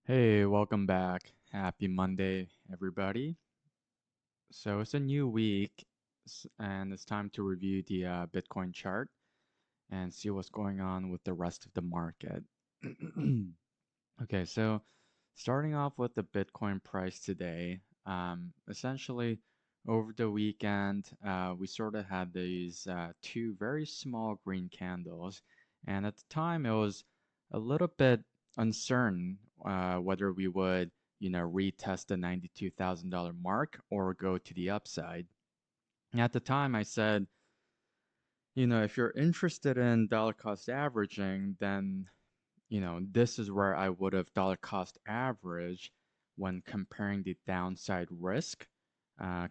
Hey, welcome back. Happy Monday, everybody. So it's a new week, and it's time to review the Bitcoin chart and see what's going on with the rest of the market. Okay, so starting off with the Bitcoin price today, essentially over the weekend, we sort of had these two very small green candles, and at the time it was a little bit uncertain whether we would, retest the $92,000 mark or go to the upside. And at the time, I said, if you're interested in dollar cost averaging, then this is where I would have dollar cost average when comparing the downside risk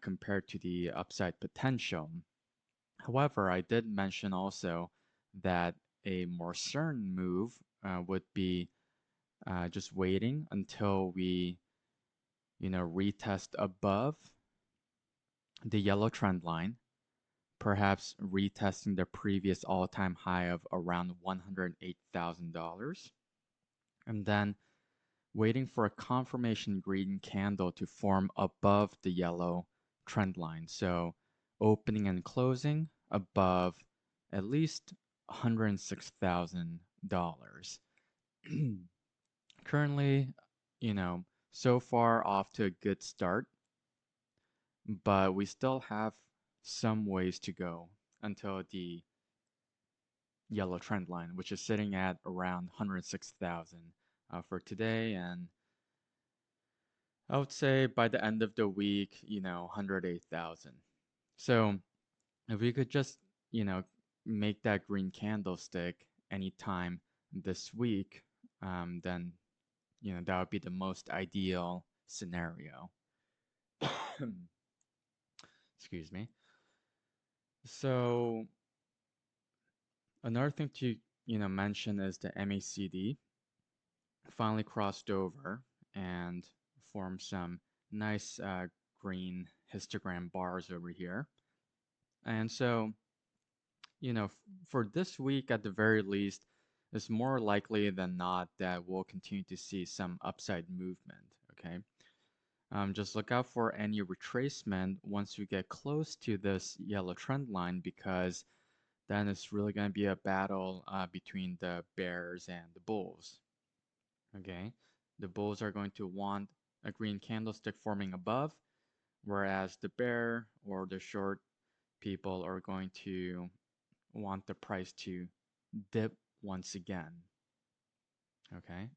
compared to the upside potential. However, I did mention also that a more certain move would be just waiting until we, retest above the yellow trend line, perhaps retesting the previous all-time high of around $108,000, and then waiting for a confirmation green candle to form above the yellow trend line. So opening and closing above at least $106,000. Currently, you know, so far off to a good start, but we still have some ways to go until the yellow trend line, which is sitting at around 106,000 for today. And I would say by the end of the week, 108,000. So if we could just, you know, make that green candlestick anytime this week, then, that would be the most ideal scenario. Excuse me. So another thing to, mention is the MACD finally crossed over and formed some nice green histogram bars over here. And so, for this week at the very least, it's more likely than not that we'll continue to see some upside movement. Okay. Just look out for any retracement once we get close to this yellow trend line, because then it's really going to be a battle between the bears and the bulls. Okay. The bulls are going to want a green candlestick forming above, whereas the bear or the short people are going to want the price to dip once again. Okay.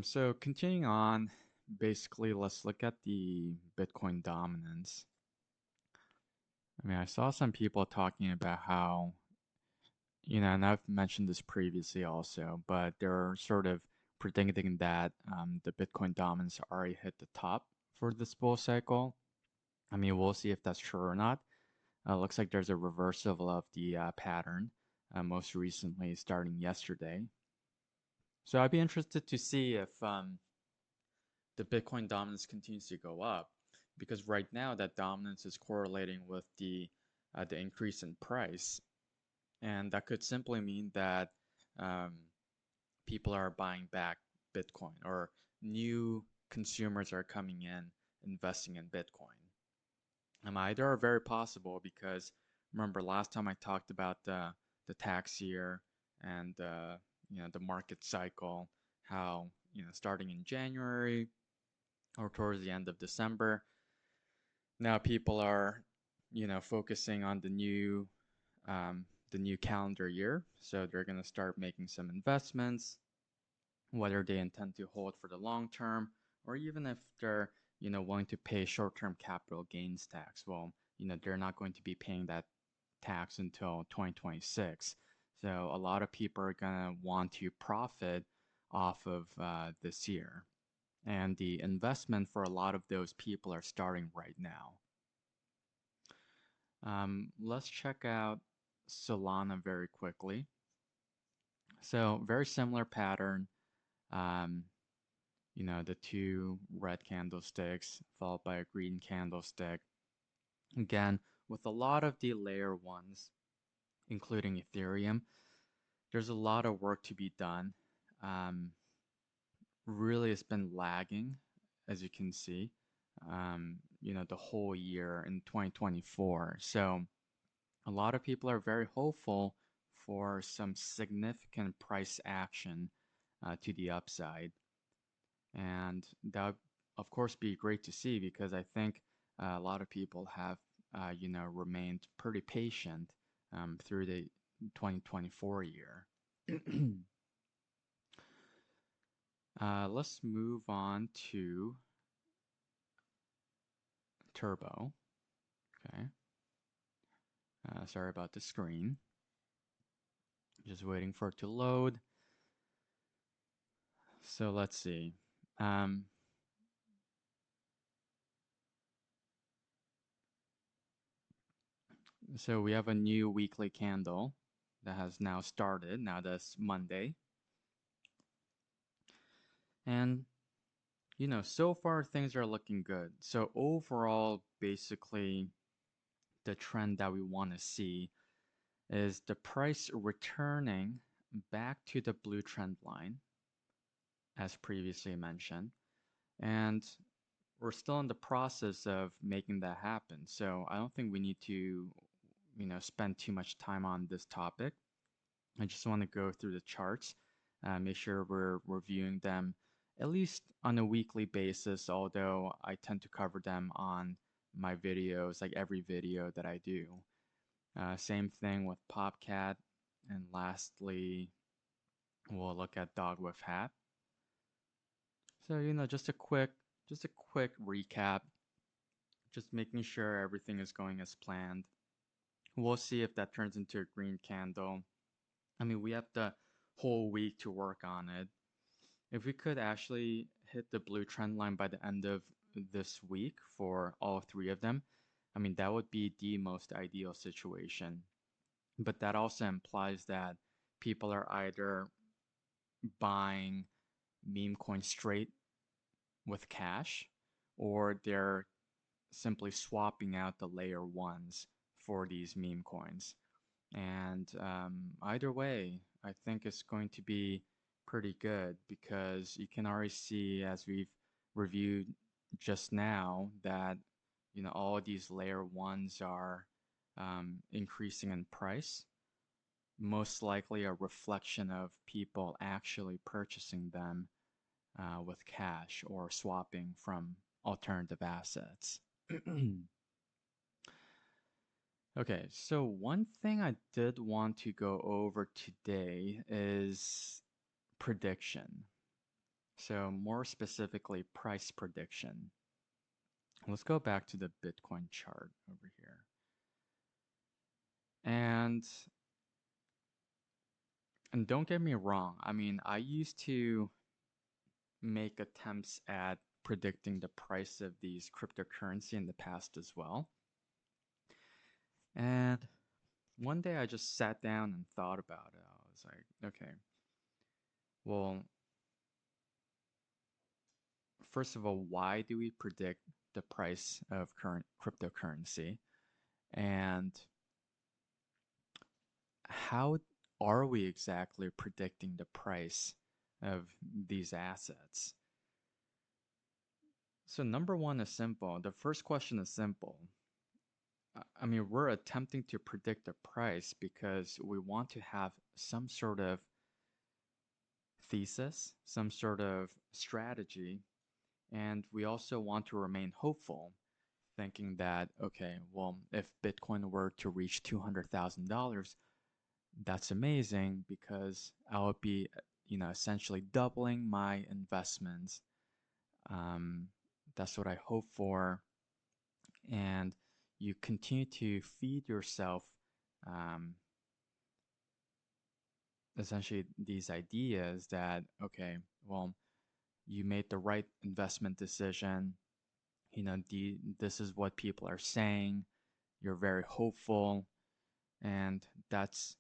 So continuing on, basically, let's look at the Bitcoin dominance. I mean, I saw some people talking about how, and I've mentioned this previously also, but they're sort of predicting that the Bitcoin dominance already hit the top for this bull cycle. I mean, we'll see if that's true or not. Looks like there's a reversal of the pattern, most recently starting yesterday. So I'd be interested to see if the Bitcoin dominance continues to go up, because right now that dominance is correlating with the increase in price, and that could simply mean that um, people are buying back Bitcoin, or new consumers are coming in investing in Bitcoin. Either are very possible, because remember last time I talked about the tax year and the market cycle, how starting in January or towards the end of December, now people are focusing on the new calendar year, so they're going to start making some investments, whether they intend to hold for the long term, or even if they're willing to pay short-term capital gains tax. Well, they're not going to be paying that tax until 2026. So a lot of people are gonna want to profit off of this year, and the investment for a lot of those people are starting right now. Let's check out Solana very quickly. So very similar pattern. Um, the two red candlesticks followed by a green candlestick. Again, with a lot of the layer ones, including Ethereum, there's a lot of work to be done. Um, Really, it's been lagging, as you can see, the whole year in 2024. So a lot of people are very hopeful for some significant price action to the upside. And that would, of course, be great to see because I think a lot of people have, remained pretty patient through the 2024 year. Let's move on to Turbo. Okay. Sorry about the screen. Just waiting for it to load. So let's see. Um, so we have a new weekly candle that has now started. Now that's Monday. And, so far things are looking good. So overall, basically, the trend that we want to see is the price returning back to the blue trend line, as previously mentioned. And we're still in the process of making that happen. So I don't think we need to, spend too much time on this topic. I just want to go through the charts, make sure we're reviewing them at least on a weekly basis, although I tend to cover them on my videos, like every video that I do. Same thing with Popcat. And lastly, we'll look at Dog with Hat. So, just a quick recap, just making sure everything is going as planned. We'll see if that turns into a green candle. I mean, we have the whole week to work on it. If we could actually hit the blue trend line by the end of this week for all three of them, I mean, that would be the most ideal situation. But that also implies that people are either buying meme coins straight with cash or they're simply swapping out the layer ones for these meme coins. And either way, I think it's going to be pretty good because you can already see, as we've reviewed just now, that all these layer ones are increasing in price. Most likely a reflection of people actually purchasing them with cash or swapping from alternative assets. Okay, so one thing I did want to go over today is prediction. So, more specifically, price prediction. Let's go back to the Bitcoin chart over here. And don't get me wrong, I mean, I used to make attempts at predicting the price of these cryptocurrency in the past as well. And one day I just sat down and thought about it. I was like, okay, well, first of all, why do we predict the price of current cryptocurrency? And how are we exactly predicting the price of these assets? So, number one is simple. The first question is simple. I mean, we're attempting to predict the price because we want to have some sort of thesis, some sort of strategy, and we also want to remain hopeful, thinking that, okay, well, if Bitcoin were to reach $200,000, that's amazing because I would be, essentially doubling my investments. Um, that's what I hope for. And you continue to feed yourself um, essentially these ideas that, okay, well, you made the right investment decision. This is what people are saying. You're very hopeful. And that's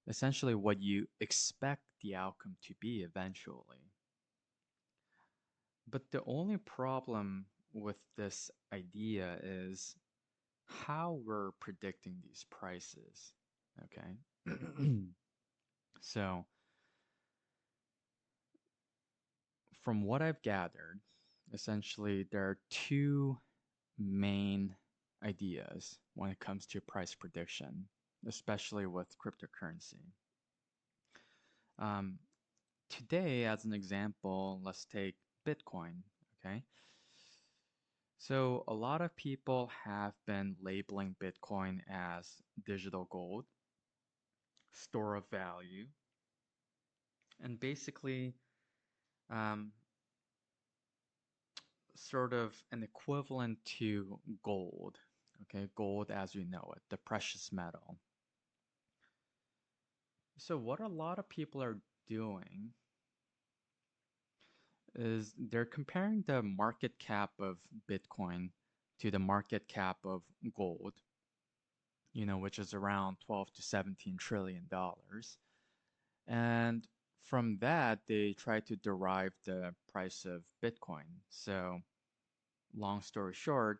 essentially what you expect the outcome to be eventually. But the only problem with this idea is how we're predicting these prices. Okay. So, from what I've gathered, essentially there are two main ideas when it comes to price prediction, especially with cryptocurrency. Um, Today, as an example, let's take Bitcoin. Okay. So, a lot of people have been labeling Bitcoin as digital gold, store of value, and basically um, sort of an equivalent to gold. Okay, gold as we know it, the precious metal. So, what a lot of people are doing is they're comparing the market cap of Bitcoin to the market cap of gold, which is around 12 to 17 trillion dollars. And from that, they try to derive the price of Bitcoin. So, long story short,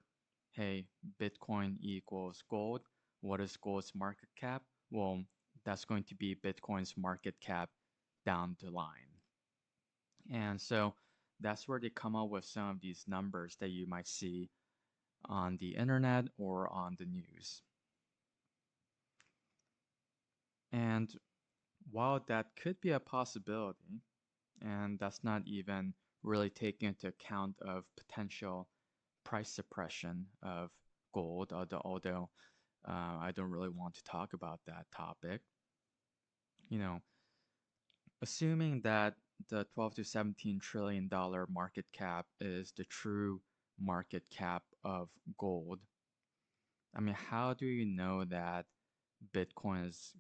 hey, Bitcoin equals gold. What is gold's market cap? Well, that's going to be Bitcoin's market cap down the line. And so that's where they come up with some of these numbers that you might see on the internet or on the news. And while that could be a possibility, and that's not even really taking into account of potential price suppression of gold, although I don't really want to talk about that topic. You know, assuming that the 12 to 17 trillion dollar market cap is the true market cap of gold, I mean, how do you know that Bitcoin is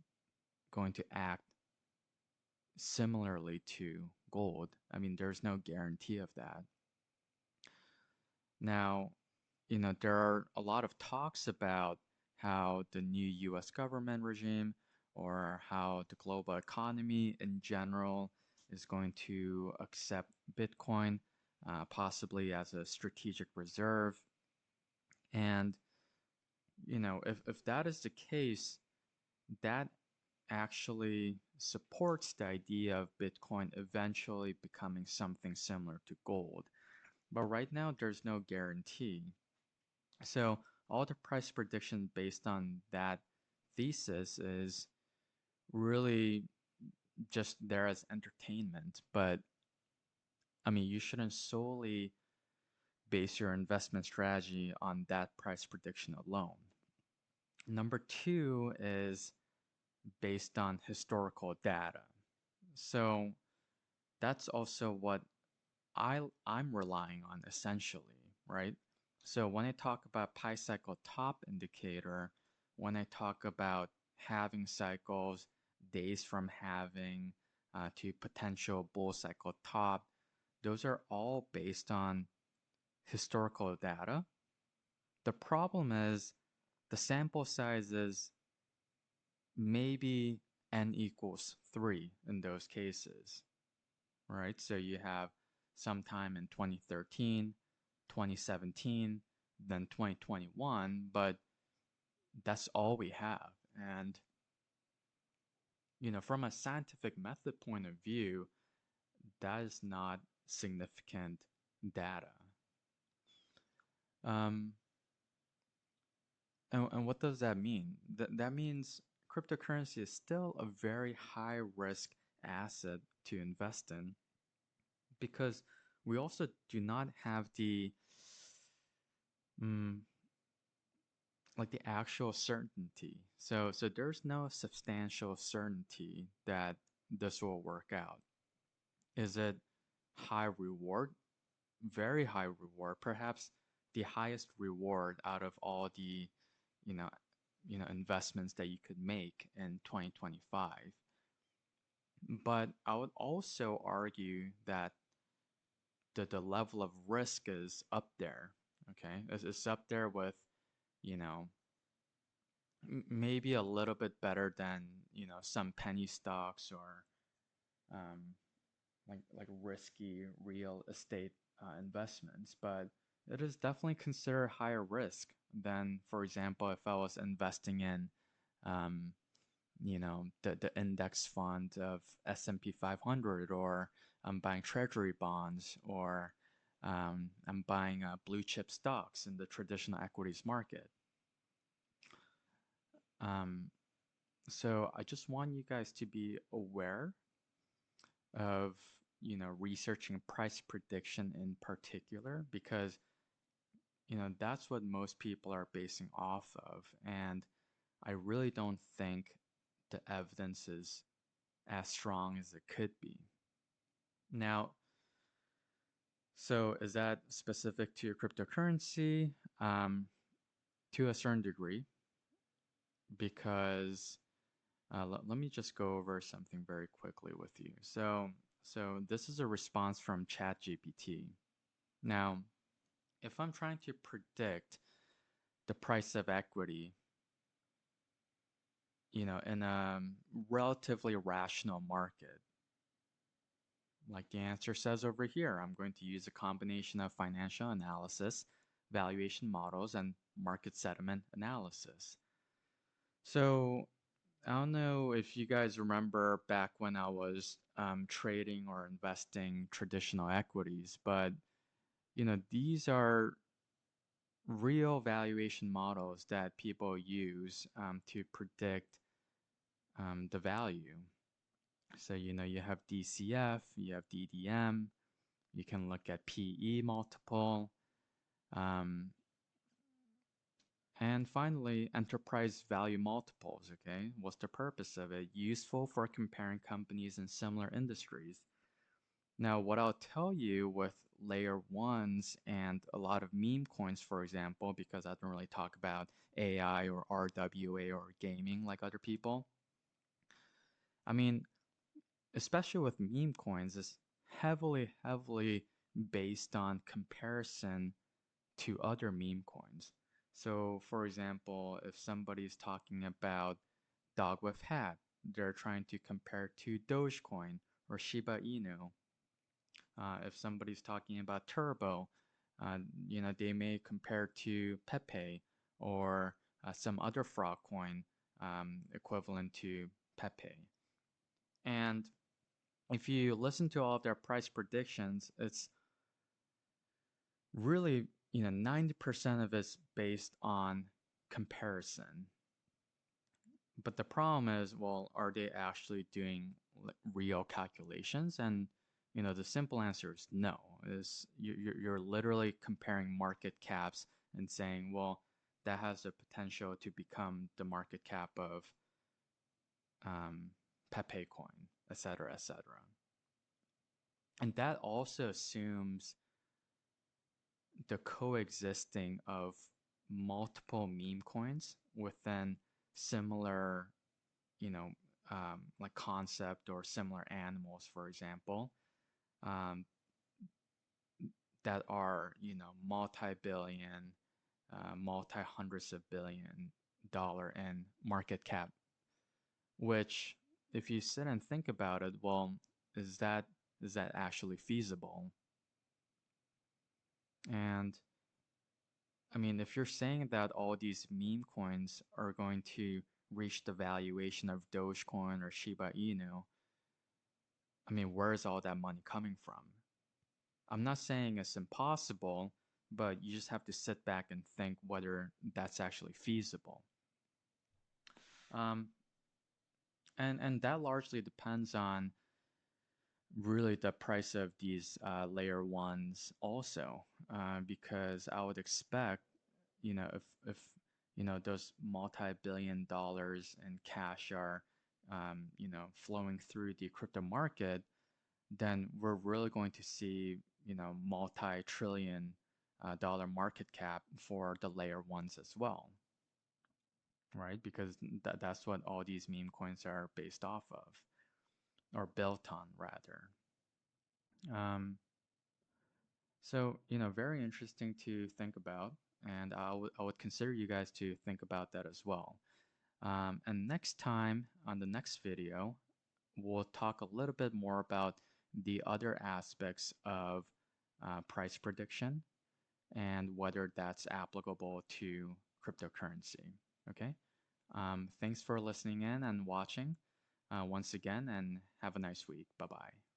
going to act similarly to gold? I mean, there's no guarantee of that. Now, there are a lot of talks about how the new US government regime or how the global economy in general is going to accept Bitcoin, possibly as a strategic reserve. And, if that is the case, that actually supports the idea of Bitcoin eventually becoming something similar to gold. But right now, there's no guarantee. So all the price prediction based on that thesis is really just there as entertainment. But I mean, you shouldn't solely base your investment strategy on that price prediction alone. Number two is based on historical data. So that's also what I'm relying on essentially, right? So when I talk about pi cycle top indicator, when I talk about halving cycles, days from halving to potential bull cycle top, those are all based on historical data. The problem is the sample size is maybe n equals 3 in those cases, right? So you have sometime in 2013, 2017, then 2021, but that's all we have. And, from a scientific method point of view, that is not significant data. Um, and what does that mean? That means cryptocurrency is still a very high risk asset to invest in because we also do not have mm, the actual certainty. So there's no substantial certainty that this will work out. Is it high reward? Very high reward, perhaps the highest reward out of all the, you know, investments that you could make in 2025. But I would also argue that the level of risk is up there. Okay, it's up there with, you know, maybe a little bit better than some penny stocks or um, like risky real estate investments, but it is definitely considered higher risk than, for example, if I was investing in um, the index fund of S&P 500, or I'm buying treasury bonds, or I'm buying blue chip stocks in the traditional equities market. Um, so I just want you guys to be aware of, researching price prediction in particular, because, that's what most people are basing off of. And I really don't think the evidence is as strong as it could be. Now, so is that specific to your cryptocurrency? To a certain degree, because let me just go over something very quickly with you. So this is a response from ChatGPT. Now, if I'm trying to predict the price of equity, in a relatively rational market, like the answer says over here, I'm going to use a combination of financial analysis, valuation models, and market sentiment analysis. So I don't know if you guys remember back when I was trading or investing traditional equities, but these are real valuation models that people use to predict the value. So you have DCF, you have DDM, you can look at PE multiple, um, and finally, enterprise value multiples, okay? What's the purpose of it? Useful for comparing companies in similar industries. Now, what I'll tell you with layer ones and a lot of meme coins, for example, because I don't really talk about AI or RWA or gaming like other people. I mean, especially with meme coins, is heavily, heavily based on comparison to other meme coins. So, for example, if somebody's talking about dog with hat, they're trying to compare to Dogecoin or Shiba Inu. If somebody's talking about Turbo, they may compare to Pepe or some other frog coin equivalent to Pepe. And if you listen to all of their price predictions, it's really, 90% of it's based on comparison. But the problem is, well, are they actually doing real calculations? And the simple answer is no. Is you're literally comparing market caps and saying, well, that has the potential to become the market cap of Pepe coin, etc., etc. And that also assumes the coexisting of multiple meme coins within similar, like concept or similar animals, for example, um, that are, multi-billion, multi-hundreds of billion-dollar in market cap, which if you sit and think about it, well, is that actually feasible? And I mean, if you're saying that all these meme coins are going to reach the valuation of Dogecoin or Shiba Inu, I mean, where is all that money coming from? I'm not saying it's impossible, but you just have to sit back and think whether that's actually feasible. Um, and that largely depends on really the price of these layer ones also, because I would expect, if those multi-billion dollars in cash are flowing through the crypto market, then we're really going to see multi-trillion dollar market cap for the layer ones as well, right? Because that's what all these meme coins are based off of, or built on rather. Um, so, very interesting to think about, and I would consider you guys to think about that as well. And next time on the next video, we'll talk a little bit more about the other aspects of price prediction and whether that's applicable to cryptocurrency. Okay? Thanks for listening in and watching once again, and have a nice week. Bye bye.